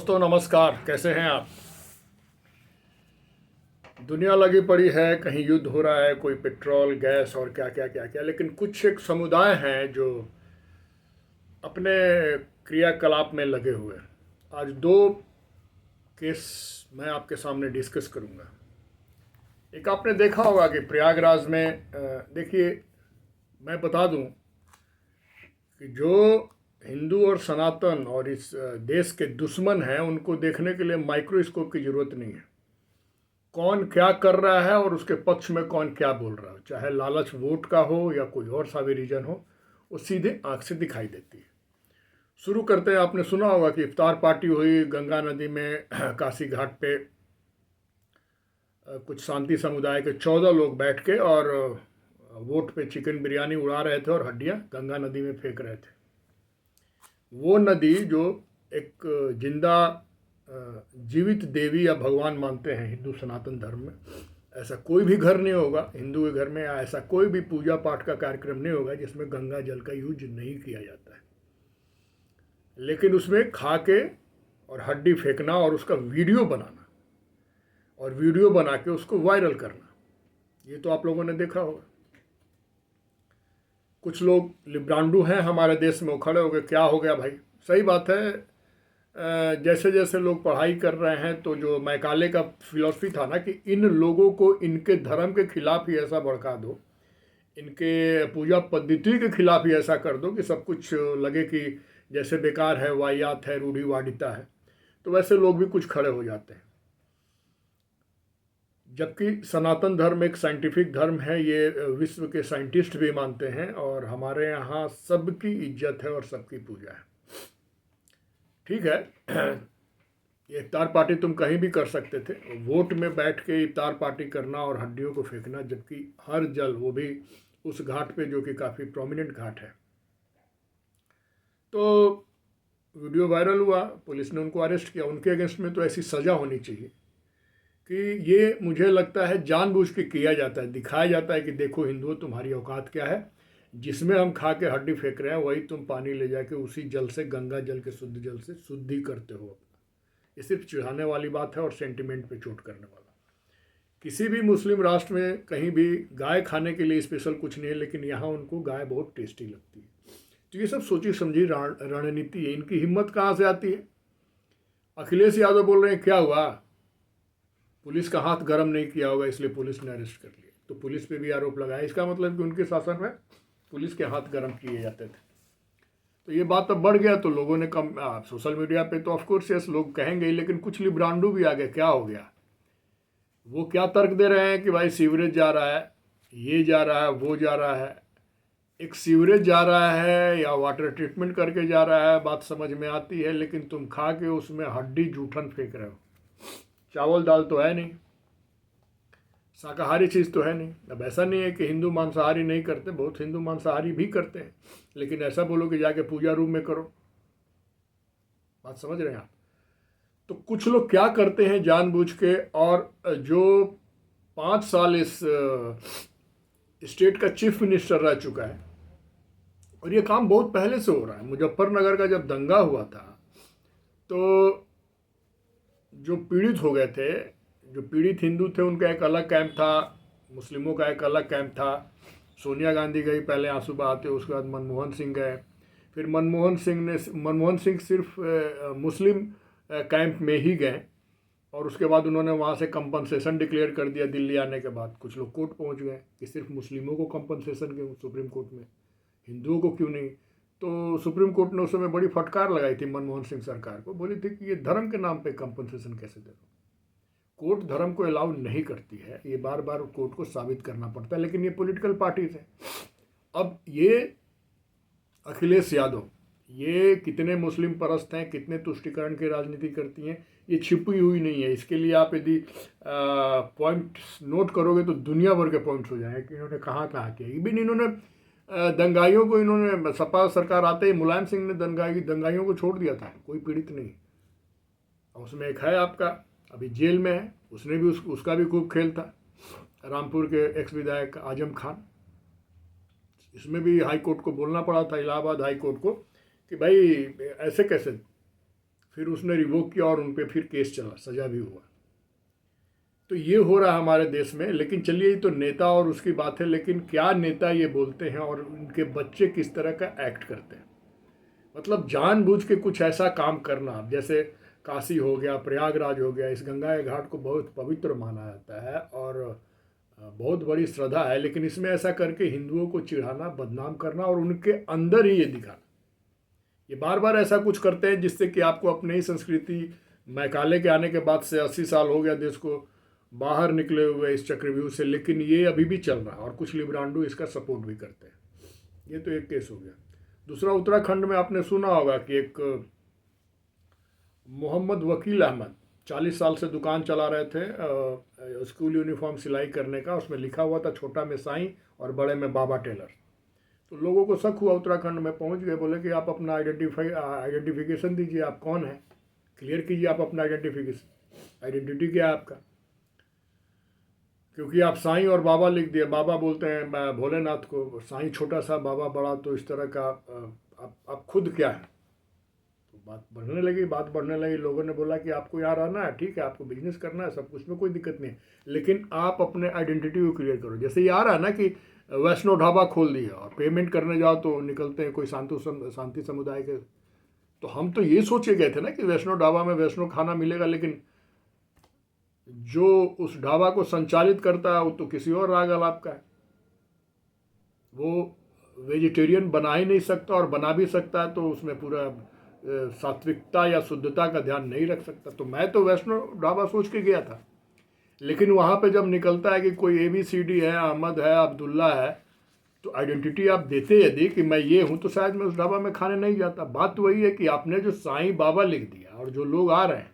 दोस्तों नमस्कार, कैसे हैं आप। दुनिया लगी पड़ी है, कहीं युद्ध हो रहा है, कोई पेट्रोल गैस और क्या क्या क्या क्या, लेकिन कुछ एक समुदाय हैं जो अपने क्रियाकलाप में लगे हुए हैं। आज दो केस मैं आपके सामने डिस्कस करूंगा। एक आपने देखा होगा कि प्रयागराज में देखिए, मैं बता दूं कि जो हिंदू और सनातन और इस देश के दुश्मन हैं उनको देखने के लिए माइक्रोस्कोप की ज़रूरत नहीं है। कौन क्या कर रहा है और उसके पक्ष में कौन क्या बोल रहा है, चाहे लालच वोट का हो या कोई और सा भी रीजन हो, वो सीधे आंख से दिखाई देती है। शुरू करते हैं। आपने सुना होगा कि इफ्तार पार्टी हुई गंगा नदी में काशी घाट पे। कुछ शांति समुदाय के 14 लोग बैठ के और वोट पे चिकन बिरयानी उड़ा रहे थे और हड्डियां गंगा नदी में फेंक रहे थे। वो नदी जो एक जिंदा जीवित देवी या भगवान मानते हैं हिंदू सनातन धर्म में, ऐसा कोई भी घर नहीं होगा हिंदू के घर में, या ऐसा कोई भी पूजा पाठ का कार्यक्रम नहीं होगा जिसमें गंगा जल का यूज नहीं किया जाता है। लेकिन उसमें खा के और हड्डी फेंकना और उसका वीडियो बनाना और वीडियो बना के उसको वायरल करना, ये तो आप लोगों ने देखा होगा। कुछ लोग लिब्रांडू हैं हमारे देश में, वो खड़े हो गए, क्या हो गया भाई। सही बात है। जैसे जैसे लोग पढ़ाई कर रहे हैं तो जो मैकाले का फिलॉसफी था ना कि इन लोगों को इनके धर्म के खिलाफ ही ऐसा भड़का दो, इनके पूजा पद्धति के खिलाफ ही ऐसा कर दो कि सब कुछ लगे कि जैसे बेकार है, वाहियात है, रूढ़िवादिता है, तो वैसे लोग भी कुछ खड़े हो जाते हैं। जबकि सनातन धर्म एक साइंटिफिक धर्म है, ये विश्व के साइंटिस्ट भी मानते हैं, और हमारे यहाँ सबकी इज्जत है और सबकी पूजा है। ठीक है, ये इफ्तार पार्टी तुम कहीं भी कर सकते थे, वोट में बैठ के इफ्तार पार्टी करना और हड्डियों को फेंकना, जबकि हर जल, वो भी उस घाट पे जो कि काफ़ी प्रोमिनेंट घाट है। तो वीडियो वायरल हुआ, पुलिस ने उनको अरेस्ट किया। उनके अगेंस्ट में तो ऐसी सज़ा होनी चाहिए कि ये, मुझे लगता है, जानबूझ के किया जाता है, दिखाया जाता है कि देखो हिंदुओं तुम्हारी औकात क्या है, जिसमें हम खा के हड्डी फेंक रहे हैं वही तुम पानी ले जाके उसी जल से, गंगा जल के शुद्ध जल से शुद्धि करते हो। ये सिर्फ चिढ़ाने वाली बात है और सेंटिमेंट पे चोट करने वाला। किसी भी मुस्लिम राष्ट्र में कहीं भी गाय खाने के लिए स्पेशल कुछ नहीं है, लेकिन यहाँ उनको गाय बहुत टेस्टी लगती है। तो ये सब सोची समझी रणनीति है। इनकी हिम्मत कहाँ से आती है। अखिलेश यादव बोल रहे हैं क्या हुआ, पुलिस का हाथ गर्म नहीं किया होगा इसलिए पुलिस ने अरेस्ट कर लिया। तो पुलिस पे भी आरोप लगाया, इसका मतलब कि उनके शासन में पुलिस के हाथ गर्म किए जाते थे। तो ये बात अब बढ़ गया तो लोगों ने कम, सोशल मीडिया पे तो ऑफकोर्स यस लोग कहेंगे, लेकिन कुछ लिब्रांडू भी आ गए। क्या हो गया, वो क्या तर्क दे रहे हैं कि भाई सीवरेज जा रहा है, ये जा रहा है, वो जा रहा है। एक सीवरेज जा रहा है या वाटर ट्रीटमेंट करके जा रहा है, बात समझ में आती है, लेकिन तुम खा के उसमें हड्डी जूठन फेंक रहे हो। चावल दाल तो है नहीं, शाकाहारी चीज़ तो है नहीं। अब ऐसा नहीं है कि हिंदू मांसाहारी नहीं करते, बहुत हिंदू मांसाहारी भी करते हैं, लेकिन ऐसा बोलो कि जाके पूजा रूम में करो, बात समझ रहे हैं आप। तो कुछ लोग क्या करते हैं जानबूझ के, और जो 5 साल इस स्टेट का चीफ मिनिस्टर रह चुका है, और ये काम बहुत पहले से हो रहा है। मुजफ्फरनगर का जब दंगा हुआ था तो जो पीड़ित हो गए थे, जो पीड़ित हिंदू थे, उनका एक अलग कैंप था, मुस्लिमों का एक अलग कैंप था। सोनिया गांधी गई पहले आंसू बहाते, उसके बाद मनमोहन सिंह गए। फिर मनमोहन सिंह सिर्फ मुस्लिम कैंप में ही गए, और उसके बाद उन्होंने वहाँ से कंपनसेशन डिक्लेयर कर दिया। दिल्ली आने के बाद कुछ लोग कोर्ट पहुँच गए कि सिर्फ मुस्लिमों को कंपनसेशन क्यों, सुप्रीम कोर्ट में हिंदुओं को क्यों नहीं। तो सुप्रीम कोर्ट ने उस समय बड़ी फटकार लगाई थी मनमोहन सिंह सरकार को, बोली थी कि ये धर्म के नाम पे कंपनसेशन कैसे दे दो। कोर्ट धर्म को अलाउ नहीं करती है, ये बार बार कोर्ट को साबित करना पड़ता है, लेकिन ये पॉलिटिकल पार्टीज है। अब ये अखिलेश यादव, ये कितने मुस्लिम परस्त हैं, कितने तुष्टिकरण की राजनीति करती हैं, ये छिपी हुई नहीं है। इसके लिए आप यदि पॉइंट्स नोट करोगे तो दुनिया भर के पॉइंट्स हो जाएंगे कि इन्होंने कहाँ कहाँ किया। इवन इन्होंने दंगाइयों को, इन्होंने, सपा सरकार आते ही मुलायम सिंह ने दंगाइयों को छोड़ दिया था, कोई पीड़ित नहीं। और उसमें एक है आपका, अभी जेल में है, उसने भी उसका भी खूब खेल था, रामपुर के एक्स विधायक आजम खान। इसमें भी हाई कोर्ट को बोलना पड़ा था, इलाहाबाद हाई कोर्ट को, कि भाई ऐसे कैसे फिर उसने रिवोक किया और उन पर फिर केस चला, सज़ा भी हुआ। तो ये हो रहा है हमारे देश में। लेकिन चलिए, ये तो नेता और उसकी बात है, लेकिन क्या नेता ये बोलते हैं और उनके बच्चे किस तरह का एक्ट करते हैं। मतलब जानबूझ के कुछ ऐसा काम करना, जैसे काशी हो गया, प्रयागराज हो गया, इस गंगा के घाट को बहुत पवित्र माना जाता है और बहुत बड़ी श्रद्धा है, लेकिन इसमें ऐसा करके हिंदुओं को चिढ़ाना, बदनाम करना और उनके अंदर ही ये दिखाना, ये बार बार ऐसा कुछ करते हैं जिससे कि आपको अपनी ही संस्कृति, मैकाले के आने के बाद से 80 साल हो गया देश को बाहर निकले हुए इस चक्रव्यूह से, लेकिन ये अभी भी चल रहा है और कुछ लिब्रांडो इसका सपोर्ट भी करते हैं। ये तो एक केस हो गया। दूसरा, उत्तराखंड में आपने सुना होगा कि एक मोहम्मद वकील अहमद 40 साल से दुकान चला रहे थे स्कूल यूनिफॉर्म सिलाई करने का। उसमें लिखा हुआ था छोटा में साईं और बड़े में बाबा टेलर। तो लोगों को शक हुआ, उत्तराखंड में पहुंच गए, बोले कि आप अपना आइडेंटिफिकेशन दीजिए, आप कौन हैं, क्लियर कीजिए आप अपना आइडेंटिटी क्या है आपका, क्योंकि आप साईं और बाबा लिख दिए। बाबा बोलते हैं भोलेनाथ को, साईं छोटा सा, बाबा बड़ा, तो इस तरह का आप खुद क्या है। तो बात बढ़ने लगी। लोगों ने बोला कि आपको यहाँ रहना है, ठीक है, आपको बिजनेस करना है, सब कुछ में कोई दिक्कत नहीं है, लेकिन आप अपने आइडेंटिटी को क्लियर करो। जैसे ये आ रहा है ना कि वैष्णो ढाबा खोल दिया और पेमेंट करने जाओ तो निकलते हैं कोई शांति समुदाय के। तो हम तो ये सोचे गए थे ना कि वैष्णो ढाबा में वैष्णो खाना मिलेगा, लेकिन जो उस ढाबा को संचालित करता है वो तो किसी और राग अलाप का है। वो वेजिटेरियन बना ही नहीं सकता, और बना भी सकता है तो उसमें पूरा सात्विकता या शुद्धता का ध्यान नहीं रख सकता। तो मैं तो वैष्णो ढाबा सोच के गया था, लेकिन वहाँ पे जब निकलता है कि कोई ABCD है, अहमद है, अब्दुल्ला है, तो आइडेंटिटी आप देते यदि कि मैं ये हूँ, तो शायद मैं उस ढाबा में खाने नहीं जाता। बात तो वही है कि आपने जो साईं बाबा लिख दिया और जो लोग आ रहे हैं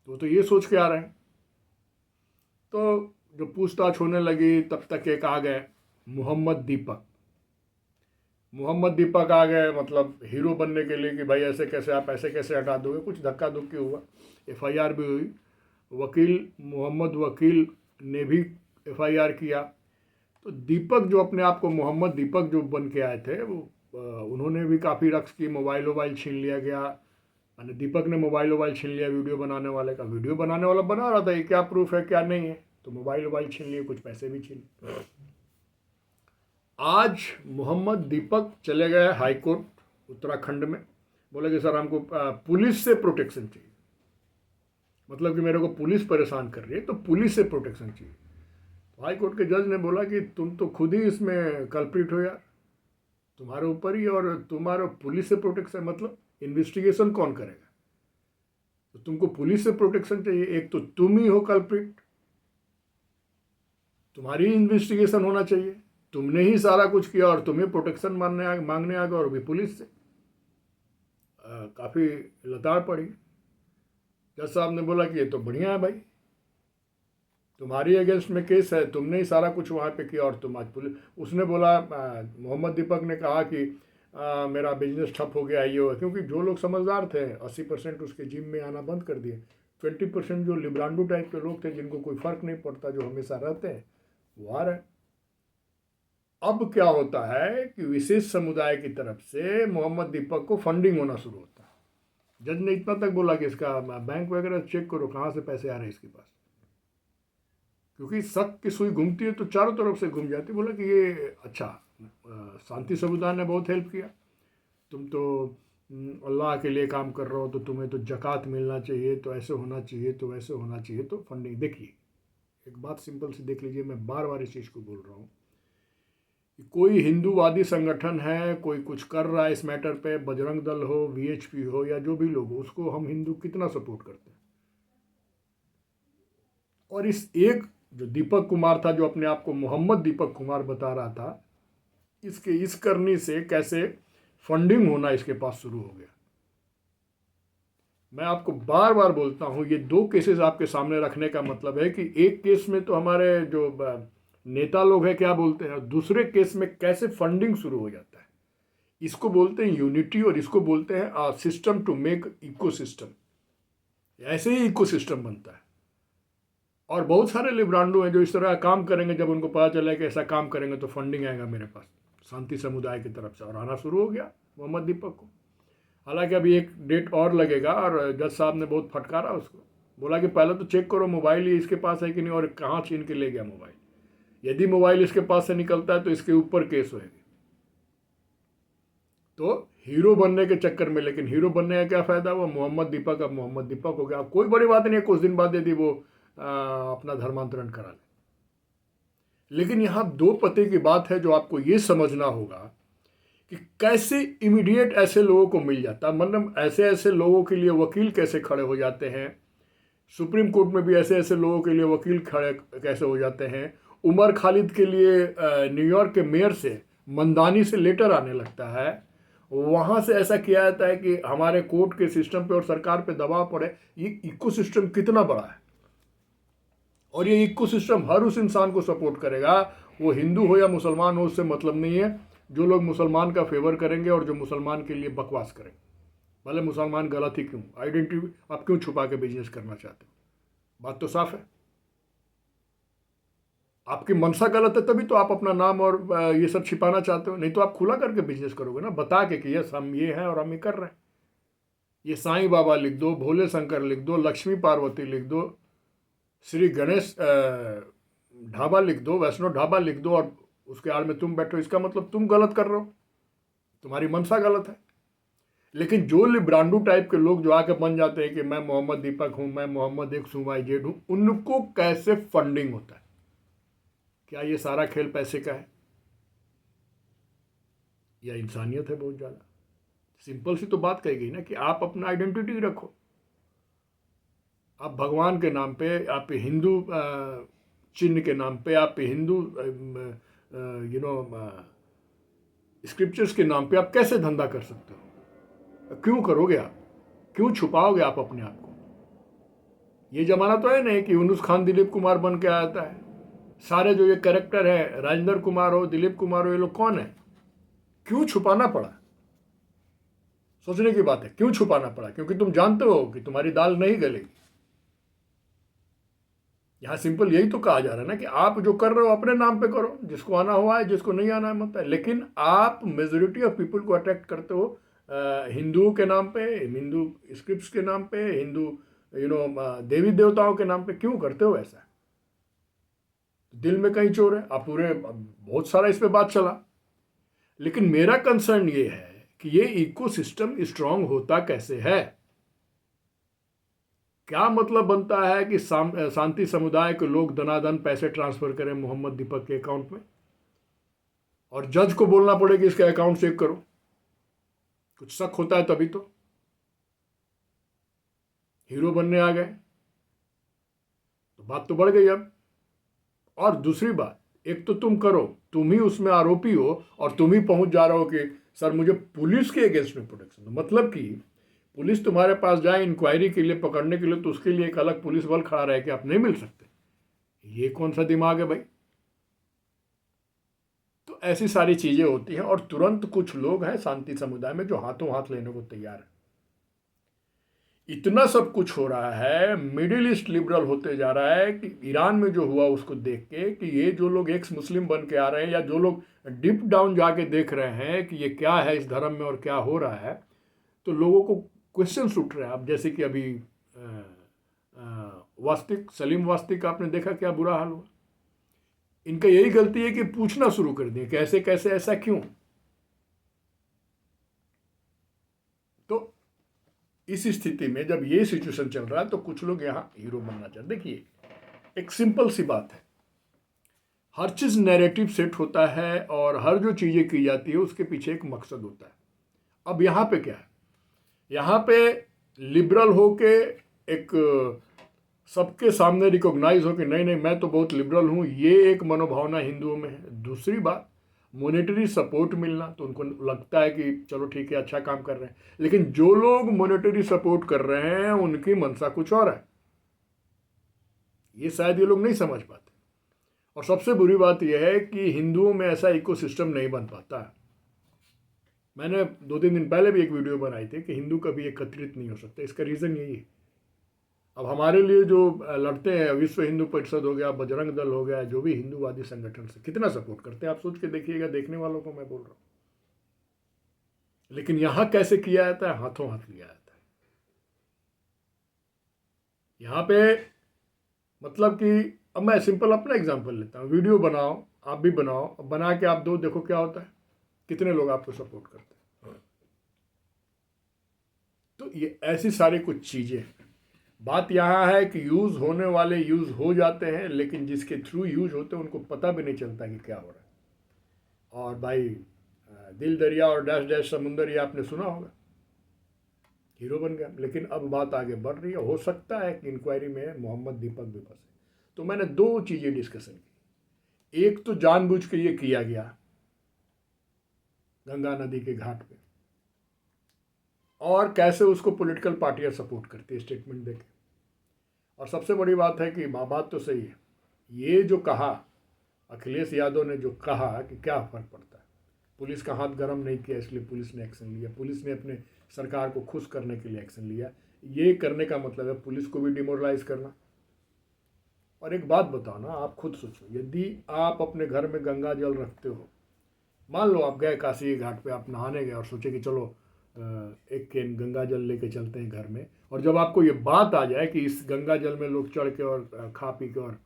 तो ये सोच के आ रहे हैं। तो जो पूछताछ होने लगी तब तक एक आ गए मोहम्मद दीपक आ गए, मतलब हीरो बनने के लिए कि भाई ऐसे कैसे, आप ऐसे कैसे हटा दोगे। कुछ धक्का धुक्की हुआ, FIR भी हुई। मोहम्मद वकील ने भी FIR किया। तो दीपक जो अपने आप को मोहम्मद दीपक जो बन के आए थे, वो उन्होंने भी काफ़ी रक्स की, मोबाइल छीन लिया गया। मैंने दीपक ने मोबाइल छीन लिया, वीडियो बनाने वाले का। वीडियो बनाने वाला बना रहा था, ये क्या प्रूफ है क्या नहीं है, तो मोबाइल छीन लिए, कुछ पैसे भी छीन। आज मोहम्मद दीपक चले गए हाई कोर्ट उत्तराखंड में, बोले कि सर हमको पुलिस से प्रोटेक्शन चाहिए, मतलब कि मेरे को पुलिस परेशान कर रही है तो पुलिस से प्रोटेक्शन चाहिए। तो हाई कोर्ट के जज ने बोला कि तुम तो खुद ही इसमें कल्प्रिट हो यार, तुम्हारे ऊपर ही, और तुम्हारा पुलिस से प्रोटेक्शन मतलब इन्वेस्टिगेशन कौन करेगा, तो तुमको पुलिस से प्रोटेक्शन चाहिए। एक तो तुम ही हो कल्प्रिट, तुम्हारी इन्वेस्टिगेशन होना चाहिए, तुमने ही सारा कुछ किया और तुम्हें प्रोटेक्शन मांगने आ गए, और भी पुलिस से। काफ़ी लताड़ पड़ी। जज साहब ने बोला कि ये तो बढ़िया है भाई, तुम्हारी अगेंस्ट में केस है, तुमने ही सारा कुछ वहाँ पे किया और तुम आज पुलिस। उसने बोला, मोहम्मद दीपक ने कहा कि मेरा बिजनेस ठप हो गया, ये हो, क्योंकि जो लोग समझदार थे 80% उसके जिम में आना बंद कर दिए। 20% जो लिब्रांडो टाइप के लोग थे जिनको कोई फ़र्क नहीं पड़ता, जो हमेशा रहते हैं, वो आ रहे। अब क्या होता है कि विशेष समुदाय की तरफ से मोहम्मद दीपक को फंडिंग होना शुरू होता है। जज ने इतना तक बोला कि इसका बैंक वगैरह चेक करो, कहाँ से पैसे आ रहे हैं इसके पास, क्योंकि शक की सुई घूमती है तो चारों तरफ से घूम जाती। बोला कि ये अच्छा, शांति समुदाय ने बहुत हेल्प किया, तुम तो अल्लाह के लिए काम कर रहे हो, तो तुम्हें तो जक़ात मिलना चाहिए, तो ऐसे होना चाहिए, तो वैसे होना चाहिए, तो फंडिंग। देखिए, एक बात सिंपल सी देख लीजिए, मैं बार बार इस चीज़ को बोल रहा हूँ, कोई हिंदूवादी संगठन है, कोई कुछ कर रहा है इस मैटर पे, बजरंग दल हो, VHP हो, या जो भी लोग हो, उसको हम हिंदू कितना सपोर्ट करते हैं। और इस एक जो दीपक कुमार था, जो अपने आप को मोहम्मद दीपक कुमार बता रहा था, इसके इस करने से कैसे फंडिंग होना इसके पास शुरू हो गया। मैं आपको बार बार बोलता हूँ, ये 2 केसेस आपके सामने रखने का मतलब है कि एक केस में तो हमारे जो नेता लोग हैं क्या बोलते हैं, दूसरे केस में कैसे फंडिंग शुरू हो जाता है। इसको बोलते हैं यूनिटी, और इसको बोलते हैं सिस्टम टू मेक इकोसिस्टम। ऐसे ही इकोसिस्टम बनता है। और बहुत सारे लिब्रांडो हैं जो इस तरह का काम करेंगे, जब उनको पता चला कि ऐसा काम करेंगे तो फंडिंग आएगा मेरे पास शांति समुदाय की तरफ से, और आना शुरू हो गया मोहम्मद दीपक को। हालांकि अभी एक डेट और लगेगा, और जज साहब ने बहुत फटकारा उसको, बोला कि पहले तो चेक करो मोबाइल ये इसके पास है कि नहीं, और कहाँ छीन के ले गया मोबाइल। यदि मोबाइल इसके पास से निकलता है तो इसके ऊपर केस होगी। तो हीरो बनने के चक्कर में, लेकिन हीरो बनने का क्या फ़ायदा, वो मोहम्मद दीपक अब मोहम्मद दीपक हो गया। कोई बड़ी बात नहीं है, कुछ दिन बाद यदि वो अपना धर्मांतरण करा ले। लेकिन यहाँ दो पते की बात है जो आपको ये समझना होगा कि कैसे इमीडिएट ऐसे लोगों को मिल जाता, मतलब ऐसे ऐसे लोगों के लिए वकील कैसे खड़े हो जाते हैं। सुप्रीम कोर्ट में भी ऐसे ऐसे लोगों के लिए वकील खड़े कैसे हो जाते हैं। उमर खालिद के लिए न्यूयॉर्क के मेयर से मंदानी से लेटर आने लगता है, वहाँ से ऐसा किया जाता है कि हमारे कोर्ट के सिस्टम पे और सरकार पे दबाव पड़े। ये इकोसिस्टम कितना बड़ा है, और ये इकोसिस्टम हर उस इंसान को सपोर्ट करेगा, वो हिंदू हो या मुसलमान हो, उससे मतलब नहीं है। जो लोग मुसलमान का फेवर करेंगे और जो मुसलमान के लिए बकवास करेंगे, भले मुसलमान गलत ही क्यों, आइडेंटिटी आप क्यों छुपा के बिजनेस करना चाहते हो, बात तो साफ है। आपकी मनसा गलत है तभी तो आप अपना नाम और ये सब छिपाना चाहते हो, नहीं तो आप खुला करके बिजनेस करोगे ना, बता के कि यस हम ये हैं और हम ये कर रहे हैं। ये साईं बाबा लिख दो, भोले शंकर लिख दो, लक्ष्मी पार्वती लिख दो, श्री गणेश ढाबा लिख दो, वैष्णो ढाबा लिख दो, और उसके आड़ में तुम बैठो, इसका मतलब तुम गलत कर रहे हो, तुम्हारी मनसा गलत है। लेकिन जो लिब्रांडू टाइप के लोग जो आके बन जाते हैं कि मैं मोहम्मद दीपक हूं, मैं मोहम्मद एक्स हूं, वाई जेड हूं, उनको कैसे फंडिंग होता है? क्या ये सारा खेल पैसे का है या इंसानियत है बहुत ज़्यादा? सिंपल सी तो बात कही गई ना कि आप अपना आइडेंटिटी रखो। आप भगवान के नाम पे, आप हिंदू चिन्ह के नाम पे, आप हिंदू स्क्रिप्चर्स के नाम पे आप कैसे धंधा कर सकते हो? क्यों करोगे आप? क्यों छुपाओगे आप अपने आप को? ये जमाना तो है नहीं कि यूनुस खान दिलीप कुमार बन के आता है। सारे जो ये कैरेक्टर है, राजेंद्र कुमार हो, दिलीप कुमार हो, ये लोग कौन है? क्यों छुपाना पड़ा? सोचने की बात है, क्यों छुपाना पड़ा? क्योंकि तुम जानते हो कि तुम्हारी दाल नहीं गलेगी। यहाँ सिंपल यही तो कहा जा रहा है ना कि आप जो कर रहे हो अपने नाम पे करो, जिसको आना हुआ है, जिसको नहीं आना है मत है। लेकिन आप मेजोरिटी ऑफ पीपल को अट्रैक्ट करते हो हिंदुओं के नाम पे, हिंदू स्क्रिप्ट्स के नाम पे, हिंदू देवी देवताओं के नाम पे। क्यों करते हो ऐसा? दिल में कहीं चोर है। आप पूरे बहुत सारा इस पे बात चला, लेकिन मेरा कंसर्न ये है कि ये इकोसिस्टम स्ट्रांग होता कैसे है? क्या मतलब बनता है कि शांति समुदाय के लोग दनादन पैसे ट्रांसफर करें मोहम्मद दीपक के अकाउंट में, और जज को बोलना पड़े कि इसके अकाउंट चेक करो? कुछ शक होता है तभी तो हीरो बनने आ गए, तो बात तो बढ़ गई अब। और दूसरी बात, एक तो तुम करो, तुम ही उसमें आरोपी हो, और तुम ही पहुंच जा रहे हो कि सर मुझे पुलिस के अगेंस्ट में प्रोटेक्शन। मतलब कि पुलिस तुम्हारे पास जाए इंक्वायरी के लिए, पकड़ने के लिए, तो उसके लिए एक अलग पुलिस बल खड़ा रहे कि आप नहीं मिल सकते। ये कौन सा दिमाग है भाई? तो ऐसी सारी चीजें होती हैं, और तुरंत कुछ लोग हैं शांति समुदाय में जो हाथों हाथ लेने को तैयार है। इतना सब कुछ हो रहा है, मिडिल ईस्ट लिबरल होते जा रहा है कि ईरान में जो हुआ उसको देख के कि ये जो लोग एक्स मुस्लिम बन के आ रहे हैं, या जो लोग डिप डाउन जाके देख रहे हैं कि ये क्या है इस धर्म में और क्या हो रहा है, तो लोगों को क्वेश्चन उठ रहे हैं। अब जैसे कि अभी वास्तिक, सलीम वास्तिक का आपने देखा क्या बुरा हाल हुआ। इनका यही गलती है कि पूछना शुरू कर दिए कैसे कैसे, ऐसा क्यों। तो इस स्थिति में जब ये सिचुएशन चल रहा है तो कुछ लोग यहाँ हीरो बनना चाहते। देखिए एक सिंपल सी बात है, हर चीज़ नैरेटिव सेट होता है, और हर जो चीज़ें की जाती है उसके पीछे एक मकसद होता है। अब यहाँ पे क्या है, यहाँ पे लिबरल हो के एक सबके सामने रिकॉग्नाइज हो कि नहीं नहीं मैं तो बहुत लिबरल हूँ, ये एक मनोभावना हिंदुओं में है। दूसरी बात, मॉनेटरी सपोर्ट मिलना, तो उनको लगता है कि चलो ठीक है अच्छा काम कर रहे हैं। लेकिन जो लोग मॉनेटरी सपोर्ट कर रहे हैं उनकी मनसा कुछ और है, ये शायद ये लोग नहीं समझ पाते। और सबसे बुरी बात यह है कि हिंदुओं में ऐसा इकोसिस्टम नहीं बन पाता। मैंने 2-3 दिन पहले भी एक वीडियो बनाई थी कि हिंदू कभी एकत्रित नहीं हो सकते। इसका रीज़न यही है। अब हमारे लिए जो लड़ते हैं, विश्व हिंदू परिषद हो गया, बजरंग दल हो गया, जो भी हिंदूवादी संगठन से कितना सपोर्ट करते हैं आप सोच के देखिएगा, देखने वालों को मैं बोल रहा हूँ। लेकिन यहाँ कैसे किया जाता है? हाथों हाथ लिया जाता है। यहाँ पे मतलब कि अब मैं सिंपल अपना एग्जांपल लेता हूँ, वीडियो बनाओ, आप भी बनाओ, बना के आप दो, देखो क्या होता है, कितने लोग आपको सपोर्ट करते हैं। तो ये ऐसी सारी कुछ चीज़ें हैं। बात यहाँ है कि यूज़ होने वाले यूज़ हो जाते हैं, लेकिन जिसके थ्रू यूज होते हैं उनको पता भी नहीं चलता कि क्या हो रहा है। और भाई दिल दरिया और डैश डैश समुंदर, ये आपने सुना होगा, हीरो बन गया। लेकिन अब बात आगे बढ़ रही है, हो सकता है कि इंक्वायरी में मोहम्मद दीपक भी फंसे। तो मैंने दो चीज़ें डिस्कशन की। एक तो जानबूझ के ये किया गया गंगा नदी के घाट पे, और कैसे उसको पॉलिटिकल पार्टियां सपोर्ट करती है स्टेटमेंट देके। और सबसे बड़ी बात है कि बात तो सही है, ये जो कहा अखिलेश यादव ने, जो कहा कि क्या फ़र्क पड़ता है, पुलिस का हाथ गर्म नहीं किया इसलिए पुलिस ने एक्शन लिया, पुलिस ने अपने सरकार को खुश करने के लिए एक्शन लिया, ये करने का मतलब है पुलिस को भी डिमोरलाइज करना। और एक बात बताओ ना, आप खुद सोचो, यदि आप अपने घर में गंगा जल रखते हो, मान लो आप गए काशी घाट पे, आप नहाने गए और सोचे कि चलो एक कैन गंगा जल लेके चलते हैं घर में, और जब आपको ये बात आ जाए कि इस गंगा जल में लोग चढ़ के और खा पी के और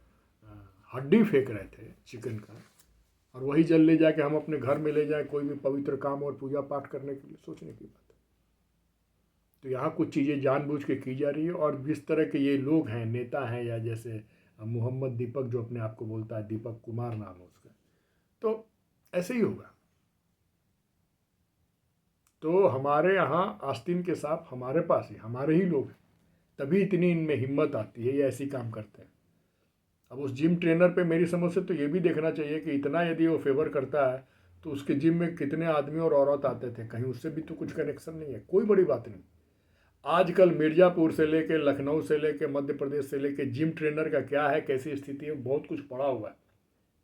हड्डी फेंक रहे थे चिकन का, और वही जल ले जाके हम अपने घर में ले जाएं कोई भी पवित्र काम और पूजा पाठ करने के लिए, सोचने की बात है। तो यहाँ कुछ चीज़ें जानबूझ के की जा रही है। और जिस तरह के ये लोग हैं, नेता हैं, या जैसे मोहम्मद दीपक जो अपने आप को बोलता है, दीपक कुमार नाम है उसका, तो ऐसे ही होगा। तो हमारे यहाँ आस्तीन के सांप हमारे पास ही, हमारे ही लोग हैं, तभी इतनी इनमें हिम्मत आती है, ये ऐसी काम करते हैं। अब उस जिम ट्रेनर पे मेरी समझ से तो ये भी देखना चाहिए कि इतना यदि वो फेवर करता है तो उसके जिम में कितने आदमी और औरत आते थे, कहीं उससे भी तो कुछ कनेक्शन नहीं है। कोई बड़ी बात नहीं। आजकल मिर्ज़ापुर से लेके, लखनऊ से लेके, मध्य प्रदेश से लेके, जिम ट्रेनर का क्या है, कैसी स्थिति है, बहुत कुछ पड़ा हुआ है।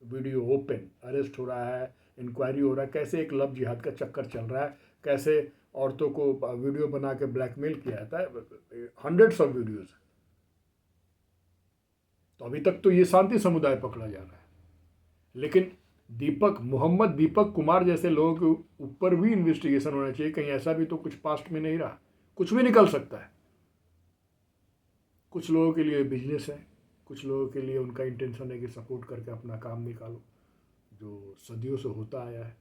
वीडियो ओपन, अरेस्ट हो रहा है, इंक्वायरी हो रहा है, कैसे एक लव जिहाद का चक्कर चल रहा है, कैसे औरतों को वीडियो बना के ब्लैकमेल किया जाता है, हंड्रेड्स ऑफ वीडियोज़। तो अभी तक तो ये शांति समुदाय पकड़ा जा रहा है, लेकिन दीपक, मोहम्मद दीपक कुमार जैसे लोगों के ऊपर भी इन्वेस्टिगेशन होना चाहिए। कहीं ऐसा भी तो कुछ पास्ट में नहीं रहा, कुछ भी निकल सकता है। कुछ लोगों के लिए बिजनेस है, कुछ लोगों के लिए उनका इंटेंशन है कि सपोर्ट करके अपना काम निकालो, जो सदियों से होता आया है।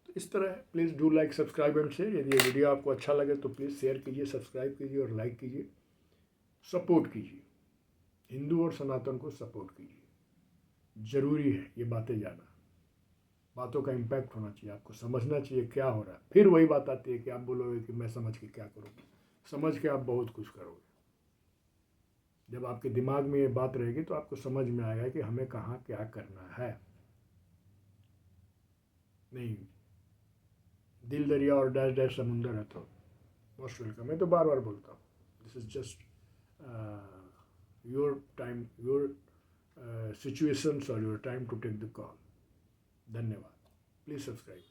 तो इस तरह है। Please do like, subscribe and share. यदि ये वीडियो आपको अच्छा लगे तो प्लीज़ शेयर कीजिए, सब्सक्राइब कीजिए और लाइक कीजिए, सपोर्ट कीजिए, हिंदू और सनातन को सपोर्ट कीजिए। ज़रूरी है ये बातें जाना, बातों का इम्पैक्ट होना चाहिए, आपको समझना चाहिए क्या हो रहा है। फिर वही बात आती है कि आप बोलोगे कि मैं समझ के क्या करूँगा। समझ के आप बहुत कुछ करोगे। जब आपके दिमाग में ये बात रहेगी तो आपको समझ में आएगा कि हमें कहाँ क्या करना है। नहीं, दिल दरिया और डैश डैश समुंदर है तो मोस्ट वेलकम। मैं तो बार बार बोलता हूँ, this is just your time, your situations और your time to take the call. धन्यवाद। Please subscribe.